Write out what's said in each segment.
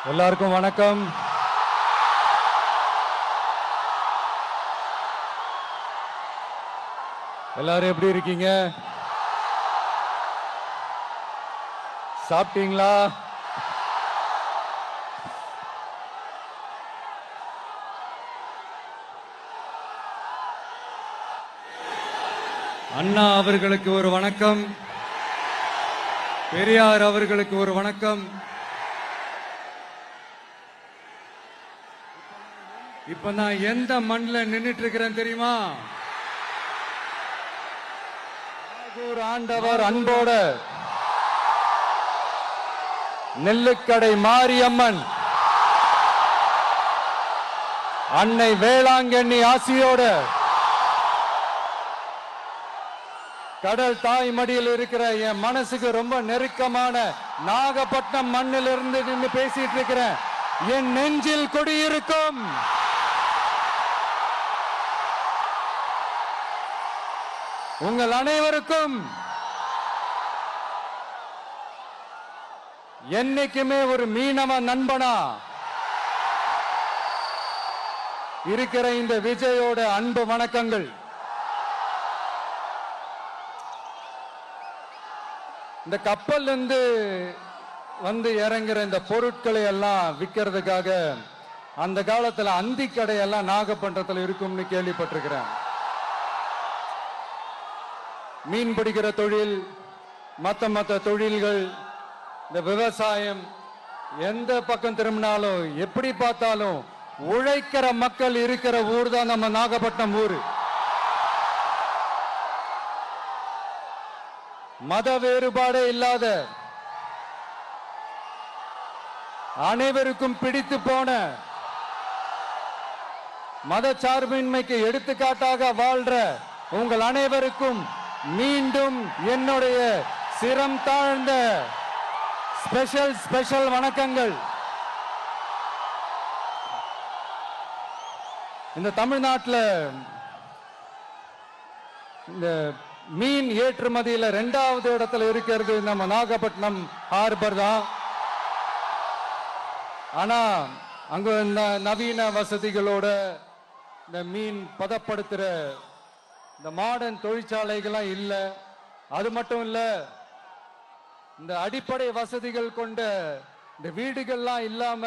எல்லாருக்கும் வணக்கம். எல்லாரும் எப்படி இருக்கீங்க? சாப்பிட்டீங்களா? அண்ணா அவர்களுக்கு ஒரு வணக்கம், பெரியார் அவர்களுக்கு ஒரு வணக்கம். இப்ப நான் எந்த மண்ணில் நின்றுட்டு இருக்கிறேன் தெரியுமா? ஆண்டவர் அன்போட நெல்லுக்கடை மாரியம்மன் அன்னை வேளாங்கண்ணி ஆசியோட கடல் தாய் மடியில் இருக்கிற என் மனசுக்கு ரொம்ப நெருக்கமான நாகப்பட்டினம் மண்ணில் இருந்து நின்று பேசிட்டு இருக்கிறேன். என் நெஞ்சில் குடியிருக்கும் உங்கள் அனைவருக்கும் என்னைக்குமே ஒரு மீனவ நண்பனா இருக்கிற இந்த விஜயோட அன்பு வணக்கங்கள். இந்த கப்பல் இருந்து வந்து இறங்குற இந்த பொருட்களை எல்லாம் விற்கிறதுக்காக அந்த காலத்துல அந்தி கடையெல்லாம் நாகப்பட்டினத்தில் இருக்கும்னு கேள்விப்பட்டிருக்கிறேன். மீன் பிடிக்கிற தொழில், மற்ற தொழில்கள், இந்த விவசாயம், எந்த பக்கம் திரும்பினாலும் எப்படி பார்த்தாலும் உழைக்கிற மக்கள் இருக்கிற ஊர் தான் நம்ம நாகப்பட்டினம் ஊர். மத வேறுபாடே இல்லாத, அனைவருக்கும் பிடித்து போன, மத சார்பின்மைக்கு எடுத்துக்காட்டாக வாழ்ற உங்கள் அனைவருக்கும் மீண்டும் என்னுடைய சிரம் தாழ்ந்த ஸ்பெஷல் வணக்கங்கள். இந்த தமிழ்நாட்டில் இந்த மீன் ஏற்றுமதியில் 2வது இடத்துல இருக்கிறது நம்ம நாகப்பட்டினம் ஹார்பர் தான். ஆனா அங்க நவீன வசதிகளோட இந்த மீன் பதப்படுத்துற இந்த மாடர்ன் தொழிற்சாலைகள்லாம் இல்லை. அது மட்டும் இல்ல, இந்த அடிப்படை வசதிகள் கொண்ட இந்த வீடுகள்லாம் இல்லாம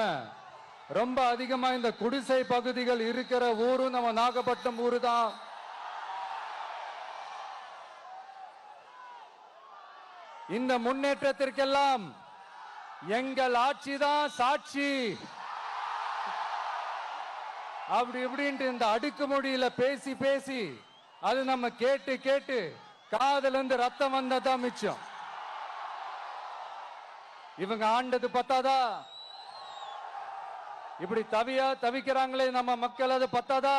ரொம்ப அதிகமா இந்த குடிசை பகுதிகள் இருக்கிற ஊரும் நம்ம நாகப்பட்டினம் ஊரு தான். இந்த முன்னேற்றத்திற்கெல்லாம் எங்கள் ஆட்சி தான் சாட்சி. அப்படி இப்படின்ட்டு இந்த அடுக்குமொழியில பேசி பேசி அது நம்ம கேட்டு கேட்டு காதுல இருந்து ரத்தம் வந்ததான் மிச்சம். இவங்க ஆண்டது பத்தாதா? இப்படி தவிக்கிறாங்களே நம்ம மக்கள், அது பத்தாதா?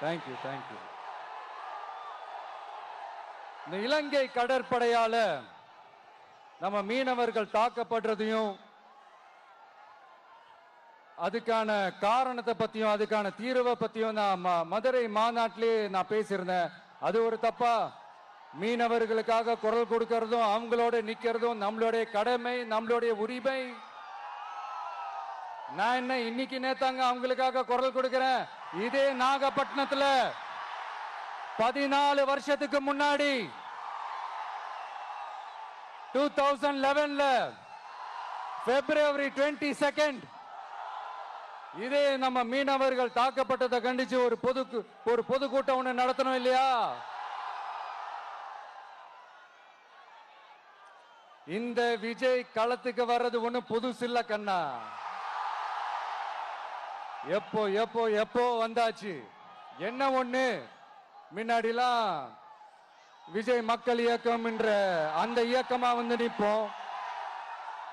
தேங்க்யூ. இந்த இலங்கை கடற்படையால நம்ம மீனவர்கள் தாக்கப்படுறதையும் அதுக்கான காரணத்தை பத்தியும் அதுக்கான தீர்வை பத்தியும் நான் மதுரை மாநாட்டிலே நான் பேசியிருந்தேன். அது ஒரு தப்பா? மீனவர்களுக்காக குரல் கொடுக்கறதும் அவங்களோட நிக்கிறதும் நம்மளுடைய கடமை, நம்மளுடைய உரிமை. நான் என்ன இன்னைக்கு நேத்தாங்க அவங்களுக்காக குரல் கொடுக்கிறேன். இதே நாகப்பட்டினத்துல 14 வருஷத்துக்கு முன்னாடி 2011 February 22 இதே நம்ம மீனவர்கள் தாக்கப்பட்டதை கண்டிச்சு ஒரு பொதுக்கூட்டம் ஒண்ணு நடத்தணும் இல்லையா? இந்த விஜய் களத்துக்கு வர்றது ஒண்ணு புதுசு இல்ல கண்ணா. எப்போ வந்தாச்சு. என்ன ஒண்ணு, முன்னாடிலாம் விஜய் மக்கள் இயக்கம் என்ற அந்த இயக்கமா வந்து நிற்போம்.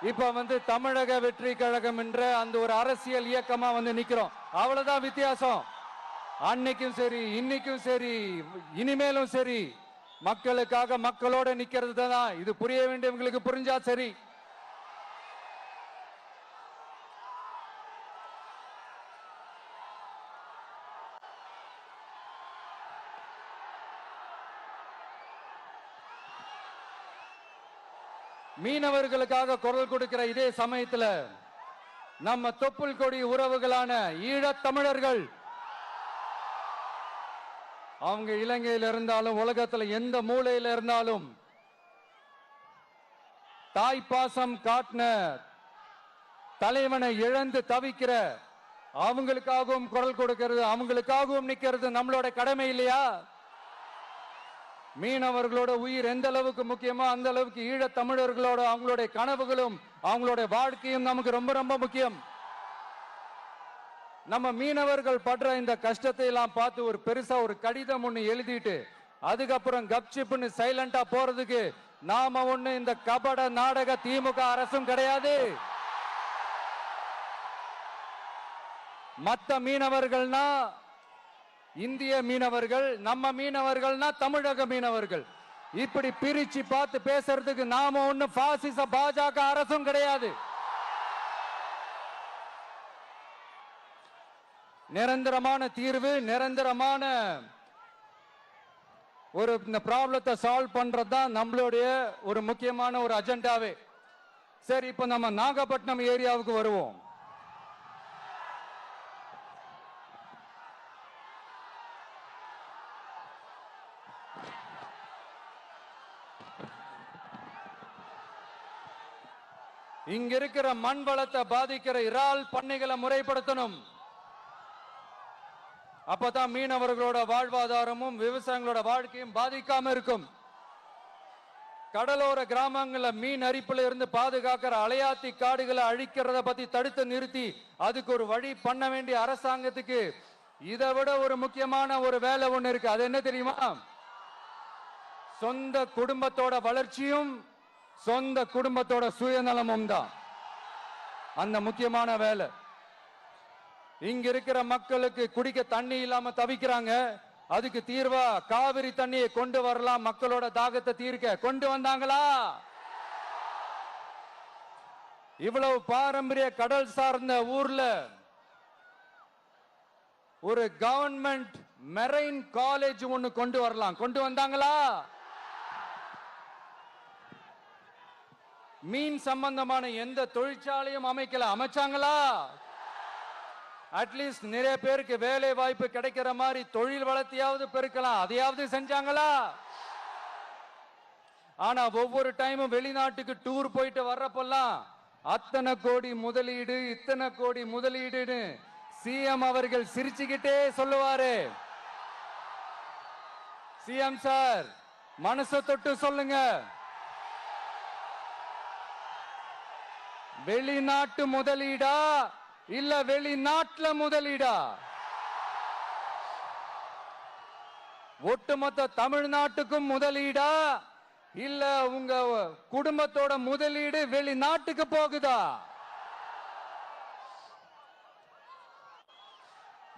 இப்ப தமிழக வெற்றி கழகம் என்ற அந்த ஒரு அரசியல் இயக்கமா வந்து நிக்கிறோம். அவ்வளவுதான் வித்தியாசம். அன்னைக்கும் சரி, இன்னைக்கும் சரி, இனிமேலும் சரி, மக்களுக்காக மக்களோட நிக்கிறது தான். இது புரிய வேண்டியவங்களுக்கு புரிஞ்சா சரி. மீனவர்களுக்காக குரல் கொடுக்கிற இதே சமயத்துல நம்ம தொப்புள் கொடி உறவுகளான ஈழத் தமிழர்கள் அவங்க இலங்கையில இருந்தாலும் உலகத்துல எந்த மூலையில இருந்தாலும் தாய்ப்பாசம் காட்டின தலைவனை இழந்து தவிக்கிற அவங்களுக்காகவும் குரல் கொடுக்கிறது, அவங்களுக்காகவும் நிக்கிறது நம்மளோட கடமை இல்லையா? மீனவர்களோட உயிர் எந்த அளவுக்கு முக்கியமோ அந்த அளவுக்கு ஈழத் தமிழர்களோட அவங்களுடைய கனவுகளும் அவங்களுடைய வாழ்க்கையும் நமக்கு ரொம்ப ரொம்ப முக்கியம். நம்ம மீனவர்கள் படுற இந்த கஷ்டத்தை எல்லாம் பார்த்து ஒரு பெருசா ஒரு கடிதம் ஒண்ணு எழுதிட்டு அதுக்கப்புறம் கப்சிப்னு சைலண்டா போறதுக்கு நாம ஒண்ணு இந்த கபட நாடக திமுக அரசும் கிடையாது. மத்த மீனவர்கள்னா இந்திய மீனவர்கள், நம்ம மீனவர்கள்னா தமிழக மீனவர்கள், இப்படி பிரிச்சு பார்த்து பேசுறதுக்கு நாம ஒண்ணு பாசிச பாஜக அரசும் கிடையாது. நிரந்தரமான தீர்வு, நிரந்தரமான ஒரு இந்த ப்ராப்ளத்தை சால்வ் பண்றது தான் நம்மளுடைய ஒரு முக்கியமான ஒரு அஜெண்டாவே. சரி, இப்ப நம்ம நாகப்பட்டினம் ஏரியாவுக்கு வருவோம். இங்க இருக்கிற மண் வளத்தை பாதிக்கிற இறால் பண்ணைகளை முறைப்படுத்தணும். அப்பதான் மீனவர்களோட வாழ்வாதாரமும் விவசாயிகளோட வாழ்க்கையும் பாதிக்காம இருக்கும். கடலோர கிராமங்கள்ல மீன் அரிப்புல இருந்து பாதுகாக்கிற அலையாத்தி காடுகளை அழிக்கிறத பத்தி தடுத்து நிறுத்தி அதுக்கு ஒரு வழி பண்ண வேண்டிய அரசாங்கத்துக்கு இதை விட ஒரு முக்கியமான ஒரு வேலை ஒண்ணு இருக்கு. அது என்ன தெரியுமா? சொந்த குடும்பத்தோட வளர்ச்சியும் சொந்த குடும்பத்தோட சுயநலமும் தான் அந்த முக்கியமான வேலை. இங்க இருக்கிற மக்களுக்கு குடிக்க தண்ணி இல்லாம தவிக்கிறாங்க. அதுக்கு தீர்வா காவிரி தண்ணியை கொண்டு வரலாம், மக்களோட தாகத்தை தீர்க்க. கொண்டு வந்தாங்களா? இவ்வளவு பாரம்பரிய கடல் சார்ந்த ஊர்ல ஒரு கவர்மெண்ட் மெரைன் காலேஜ் ஒன்னு கொண்டு வரலாம். கொண்டு வந்தாங்களா? மீன் சம்பந்தமான எந்த தொழிற்சாலையும் அமைக்கல. அமைச்சாங்களா? அட்லீஸ்ட் நிறைய பேருக்கு வேலை வாய்ப்பு கிடைக்கிற மாதிரி தொழில் வளர்த்தியாவது பெருக்கலாம். அதையாவது செஞ்சாங்களா? ஆனா ஒவ்வொரு டைமும் வெளிநாட்டுக்கு டூர் போயிட்டு வர்றப்பெல்லாம் அத்தனை கோடி முதலீடு, இத்தனை கோடி முதலீடுன்னு சிஎம் அவர்கள் சிரிச்சுக்கிட்டே சொல்லுவாரு. சிஎம் சார், மனசை தொட்டு சொல்லுங்க, வெளிநாட்டு முதலீடா இல்ல வெளிநாட்டுல முதலீடா? ஒட்டுமொத்த தமிழ்நாட்டுக்கும் முதலீடா இல்ல உங்க குடும்பத்தோட முதலீடு வெளிநாட்டுக்கு போகுதா?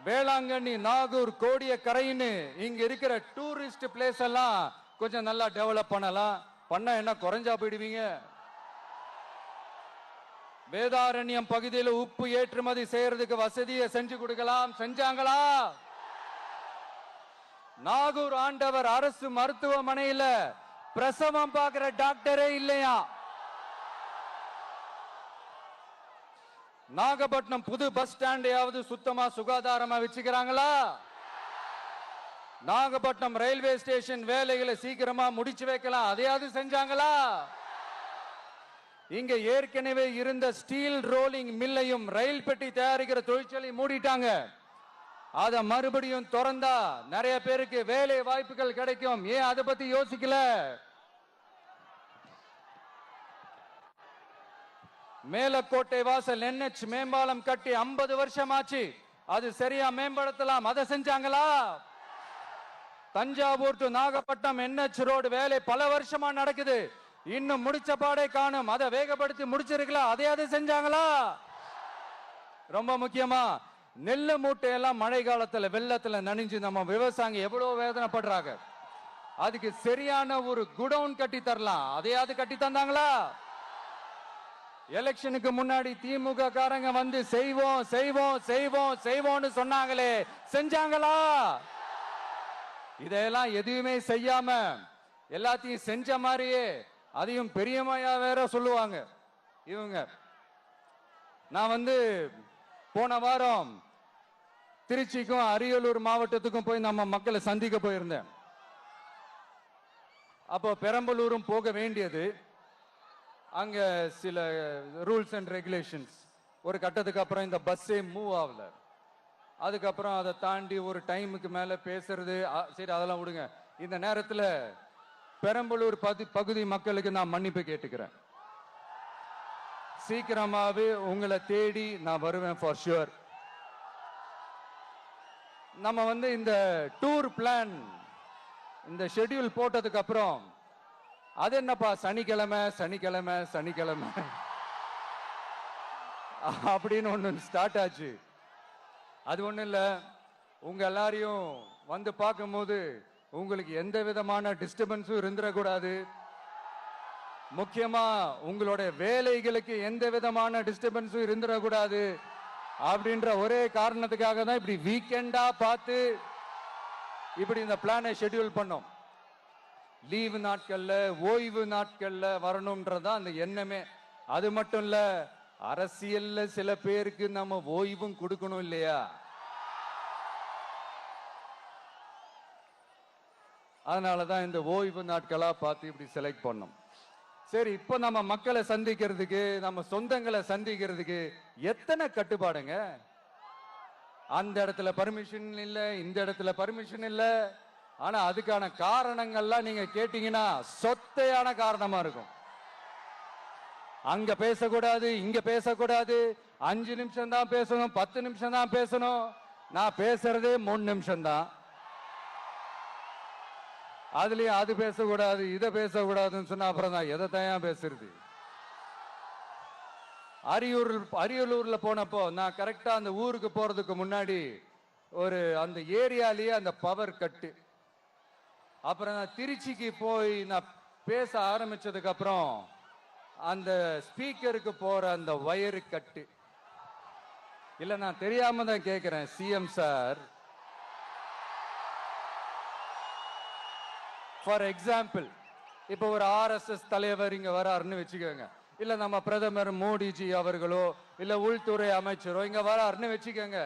வேளாங்கண்ணி, நாகூர், கோடியக்கரைன்னு இங்க இருக்கிற டூரிஸ்ட் பிளேஸ் எல்லாம் கொஞ்சம் நல்லா டெவலப் பண்ணலாம். பண்ண என்ன குறைஞ்சா போயிடுவீங்க? வேதாரண்யம் பகுதியில் உப்பு ஏற்றுமதி செய்யறதுக்கு வசதியை செஞ்சு கொடுக்கலாம். செஞ்சாங்களா? நாகூர் ஆண்டவர் அரசு மருத்துவமனையில பிரசவம் பார்க்கிற டாக்டரே இல்லையா? நாகப்பட்டினம் புது பஸ் ஸ்டாண்டையாவது சுத்தமா சுகாதாரமா வச்சுக்கிறாங்களா? நாகப்பட்டினம் ரயில்வே ஸ்டேஷன் வேலைகளை சீக்கிரமா முடிச்சு வைக்கலாம். அதையாவது செஞ்சாங்களா? இங்க ஏற்கனவே இருந்த ஸ்டீல் ரோலிங் மில்லையும் ரயில் பெட்டி தயாரிக்கிற தொழிற்சாலை மூடிட்டாங்க. அத மறுபடியும் திறந்தா நிறைய பேருக்கு வேலை வாய்ப்புகள் கிடைக்கும். ஏன் அதை பத்தி யோசிக்கல? மேலக்கோட்டை வாசல் NH மேம்பாலம் கட்டி 50 வருஷம் ஆச்சு. அது சரியா மேம்படுத்தலாம். அதை செஞ்சாங்களா? Thanjavur to Nagapattinam NH road வேலை பல வருஷமா நடக்குது. இன்னும் முடிச்ச பாடே காணும். அதை வேகப்படுத்தி முடிச்சிருக்கலாம். அதையாவது செஞ்சாங்களா? ரொம்ப முக்கியமா நெல்லு மூட்டையெல்லாம் மழை காலத்துல வெள்ளத்துல நனைஞ்சு நம்ம விவசாயிங்க எவ்வளவு வேதனைப்படுறாங்க. அதுக்கு சரியான ஒரு குடவுன் கட்டி தரலாம். அதையாவது கட்டி தந்தாங்களா? எலெக்ஷனுக்கு முன்னாடி திமுக காரங்க வந்து செய்வோம் செய்வோம் செய்வோம் செய்வோம்னு சொன்னாங்களே, செஞ்சாங்களா? இதெல்லாம் எதுவுமே செய்யாம எல்லாத்தையும் செஞ்ச மாதிரியே அதையும் பெரியம்மையா வேற சொல்லுவாங்க இவங்க. நான் போன வாரம் திருச்சிக்கும் அரியலூர் மாவட்டத்துக்கும் போய் நம்ம மக்களை சந்திக்க போயிருந்தேன். அப்போ பெரம்பலூரும் போக வேண்டியது. அங்க சில ரூல்ஸ் அண்ட் ரெகுலேஷன்ஸ், ஒரு கட்டத்துக்கு அப்புறம் இந்த பஸ்ஸே மூவ் ஆகல. அதுக்கப்புறம் அதை தாண்டி ஒரு டைமுக்கு மேல பேசுறது, சரி அதெல்லாம் விடுங்க. இந்த நேரத்தில் பெரம்பலூர் பகுதி மக்களுக்கு நான் மன்னிப்பு கேட்டுக்கிறேன். சீக்கிரமாவே உங்களை தேடி நான் வருவேன் ஃபார் ஷுவர். நம்ம இந்த டூர் பிளான், இந்த ஷெட்யூல் போட்டதுக்கு அப்புறம் அது என்னப்பா சனிக்கிழமை சனிக்கிழமை சனிக்கிழமை அப்படின்னு ஒன்று ஸ்டார்ட் ஆச்சு. அது ஒன்றும் இல்லை, உங்க எல்லாரையும் பார்க்கும்போது உங்களுக்கு எந்த விதமான டிஸ்டர்பன்ஸும் இருந்துடக்கூடாது. முக்கியமா உங்களுடைய வேலைகளுக்கு எந்த விதமான டிஸ்டர்பன்ஸும் இருந்துடக்கூடாது அப்படின்ற ஒரே காரணத்துக்காக தான் இப்படி வீக்கெண்டா பார்த்து இப்படி இந்த பிளானை ஷெட்யூல் பண்ணோம். லீவு நாட்கள்ல ஓய்வு நாட்கள்ல வரணும்ன்றதான் அந்த எண்ணமே. அது மட்டும் இல்ல, அரசியல்ல சில பேருக்கு நம்ம ஓய்வும் கொடுக்கணும் இல்லையா? அதனாலதான் இந்த ஓய்வு நாட்களா பார்த்து இப்படி செலக்ட் பண்ணோம். சரி, இப்ப நம்ம மக்களை சந்திக்கிறதுக்கு, நம்ம சொந்தங்களை சந்திக்கிறதுக்கு எத்தனை கட்டுப்பாடுங்க. அந்த இடத்துல பர்மிஷன் இல்ல, இந்த இடத்துல பர்மிஷன் இல்ல. ஆனா அதுக்கான காரணங்கள்லாம் நீங்க கேட்டீங்கன்னா சொத்தையான காரணமா இருக்கும். அங்க பேசக்கூடாது, இங்க பேசக்கூடாது, 5 நிமிஷம் தான் பேசணும், 10 நிமிஷம் தான் பேசணும். நான் பேசுறதே 3 நிமிஷம் தான். அதுலயும் அது பேசக்கூடாது, இதை பேசக்கூடாதுன்னு சொன்னா அப்புறம் தான் எதை தான் பேசுறது. அரியலூர்ல போனப்போ நான் கரெக்டா அந்த ஊருக்கு போறதுக்கு முன்னாடி அந்த ஏரியாலேயே அந்த பவர் கட்டு. அப்புறம் நான் திருச்சிக்கு போய் நான் பேச ஆரம்பிச்சதுக்கு அப்புறம் அந்த ஸ்பீக்கருக்கு போற அந்த வயரு கட்டு. இல்ல, நான் தெரியாம தான் கேட்கிறேன் சிஎம் சார். ஃபார் எக்ஸாம்பிள், இப்ப ஒரு RSS தலைவர் இங்க வராருன்னு வச்சுக்கோங்க, இல்ல நம்ம பிரதமர் மோடிஜி அவர்களோ இல்ல உள்துறை அமைச்சரோ இங்க வராருன்னு வச்சுக்கோங்க.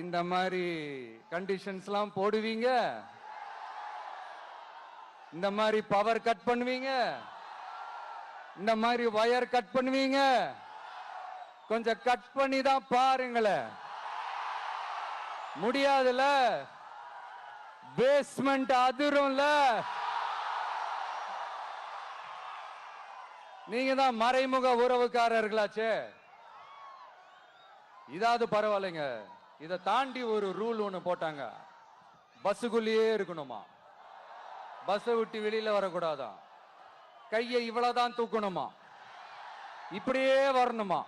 இந்த மாதிரி கண்டிஷன்ஸ்லாம் போடுவீங்க, இந்த மாதிரி பவர் கட் பண்ணுவீங்க, இந்த மாதிரி வயர் கட் பண்ணுவீங்க. கொஞ்சம் கட் பண்ணி தான் பாருங்களேன். முடியாதுல, பேஸ்மெண்ட் அதிரும்ல. நீங்க தான் மறைமுக உறவுக்காரர்களாச்சே. இதாவது பரவாயில்லைங்க. இதை தாண்டி ஒரு ரூல் ஒண்ணு போட்டாங்க, பஸ்ஸுக்குள்ளேயே இருக்கணுமா, பஸ்ஸை விட்டு வெளியில வரக்கூடாதான், கையை இவ்வளவுதான் தூக்கணுமா, இப்படியே வரணுமா.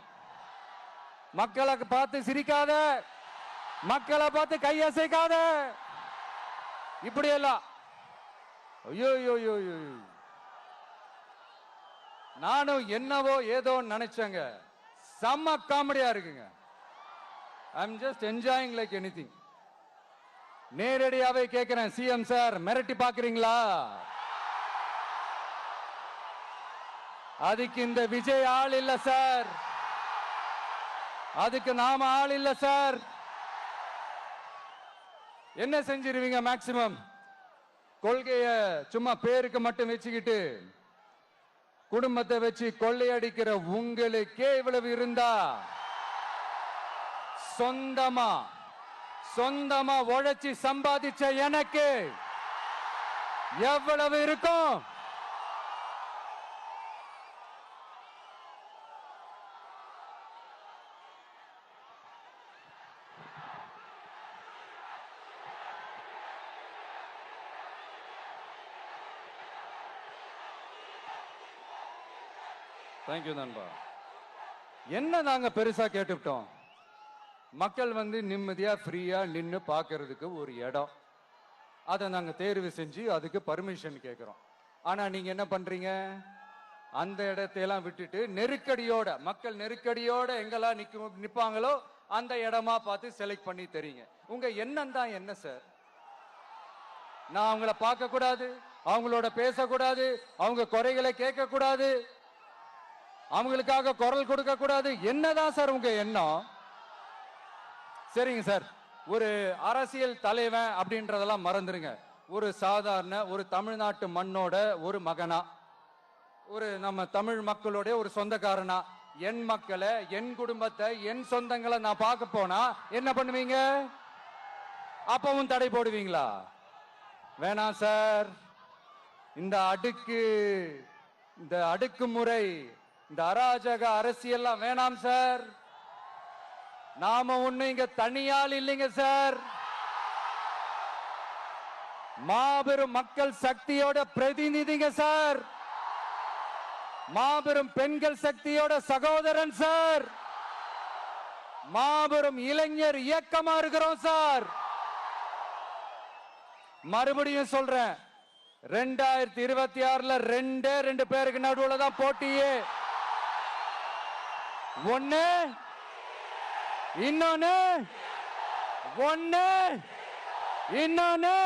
மக்களை பார்த்து சிரிக்காத, மக்களை பார்த்து கையசைக்காத, இப்படி எல்லாம். ஐயோ, நானும் என்னவோ ஏதோ நினைச்சேங்க. செம்ம காமெடியா இருக்குங்க. I'm just enjoying like anything. நேரடியாவே கேட்கிறேன், சிஎம் சார் மிரட்டி பாக்குறீங்களா? அதுக்கு இந்த விஜய் ஆள் இல்ல சார், அதுக்கு நாம ஆள் இல்ல சார். என்ன செஞ்சிருவீங்க? மேக்சிமம் கொள்கைய சும்மா பேருக்கு மட்டும் வச்சுக்கிட்டு குடும்பத்தை வச்சு கொள்ளையடிக்கிற உங்களுக்கே இவ்வளவு இருந்தா, சொந்தமா உழைச்சி சம்பாதிச்ச எனக்கு எவ்வளவு இருக்கும்? தேங்க்யூ நண்பா. என்ன நாங்க பெருசா கேட்டுட்டோம்? மக்கள் நிம்மதியா ஃப்ரீயா நின்று பார்க்கறதுக்கு ஒரு இடம், அதை நாங்க தேர்வு செஞ்சு அதுக்கு பர்மிஷன் கேட்கிறோம். ஆனா நீங்க என்ன பண்றீங்க? அந்த இடத்தையெல்லாம் விட்டுட்டு நெருக்கடியோட, மக்கள் நெருக்கடியோட எங்கெல்லாம் நிப்பாங்களோ அந்த இடமா பார்த்து செலக்ட் பண்ணி தெரியுங்க. உங்க எண்ணம் தான் என்ன சார்? நான் அவங்கள பார்க்க கூடாது, அவங்களோட பேசக்கூடாது, அவங்க குறைகளை கேட்க கூடாது, அவங்களுக்காக குரல் கொடுக்க கூடாது. என்னதான் சார் உங்க எண்ணம்? சரிங்க சார், ஒரு அரசியல் தலைவன் அப்படின்றதெல்லாம் மறந்துருங்க. ஒரு சாதாரண ஒரு தமிழ்நாட்டு மண்ணோட ஒரு மகனா, ஒரு நம்ம தமிழ் மக்களுடைய ஒரு சொந்தக்காரனா, என் மக்களை, என் குடும்பத்தை, என் சொந்தங்களை நான் பார்க்க போனா என்ன பண்ணுவீங்க? அப்பவும் தடை போடுவீங்களா? வேணாம் சார். இந்த அடுக்குமுறை, இந்த அராஜக அரசியல்லாம் வேணாம் சார். நாம ஒண்ணு இங்க தனியால் இல்லைங்க சார். மாபெரும் மக்கள் சக்தியோட பிரதிநிதிங்க சார். மாபெரும் பெண்கள் சக்தியோட சகோதரன் சார். மாபெரும் இளைஞர் இயக்கமா இருக்கிறோம் சார். மறுபடியும் சொல்றேன், 2026ல ரெண்டு பேருக்கு நடுவுல தான் போட்டியே. ஒண்ணு இன்னொன்னு, ஒண்ணு இன்னொன்னு.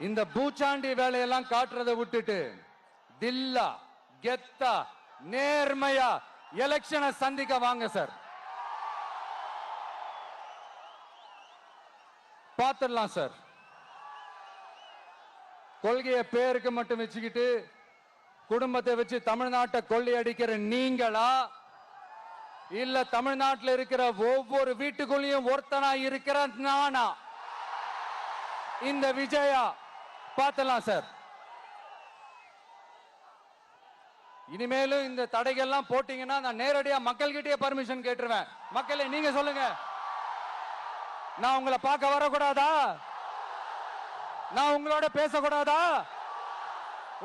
இந்த பூச்சாண்டி வேலையெல்லாம் காட்டுறதை விட்டுட்டு தில்லா கெத்தா நேர்மையா எலெக்ஷனை சந்திக்க வாங்க சார். பாத்துடலாம் சார். கொள்கையை பேருக்கு மட்டும் வச்சுக்கிட்டு குடும்பத்தை வச்சு தமிழ்நாட்டை கொள்ளையடிக்கிற நீங்களா, இல்ல தமிழ்நாட்டில் இருக்கிற ஒவ்வொரு வீட்டுக்குள்ளேயும் ஒருத்தனா இருக்கிற நானா, இந்த விஜயா? பாத்துடலாம் சார். இனிமேலும் இந்த தடைகள்லாம் போட்டீங்கன்னா நான் நேரடியா மக்கள்கிட்டயே பர்மிஷன் கேட்டுருவேன். மக்களே நீங்க சொல்லுங்க, நான் உங்களை பார்க்க வரக்கூடாதா? நான் உங்களோட பேசக்கூடாதா?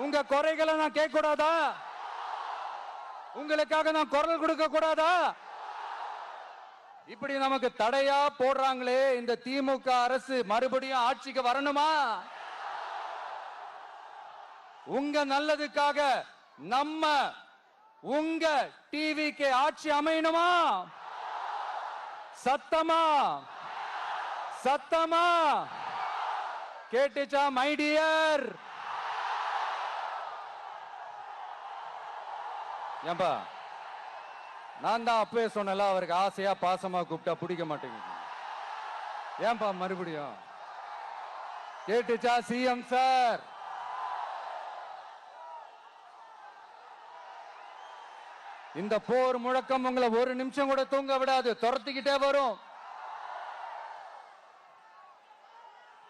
உங்க குறைகளை நான் கேட்க கூடாதா? உங்களுக்காக நான் குரல் கொடுக்க கூடாதா? இப்படி நமக்கு தடையா போடுறாங்களே, இந்த திமுக அரசு மறுபடியும் ஆட்சிக்கு வரணுமா? உங்க நல்லதுக்காக நம்ம உங்க டிவிக்கு ஆட்சி அமையணுமா? சத்தமா சத்தமா கேட்டுச்சா மை டியர்? ஏன்பா, நான் தான் அப்பவே சொன்னல, அவருக்கு ஆசையா பாசமா கூப்பிட்டா பிடிக்க மாட்டேங்குது. ஏன்பா மறுபடியும்? கேட்டுச்சா சிஎம் சார்? இந்த போர் முழக்கம் உங்களை ஒரு நிமிஷம் கூட தூங்க விடாது, துரத்திக்கிட்டே வரும்.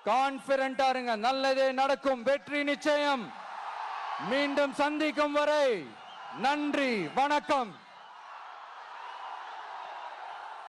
கான்பிடண்டா இருங்க, நல்லதே நடக்கும், வெற்றி நிச்சயம். மீண்டும் சந்திக்கும் வரை நன்றி, வணக்கம்.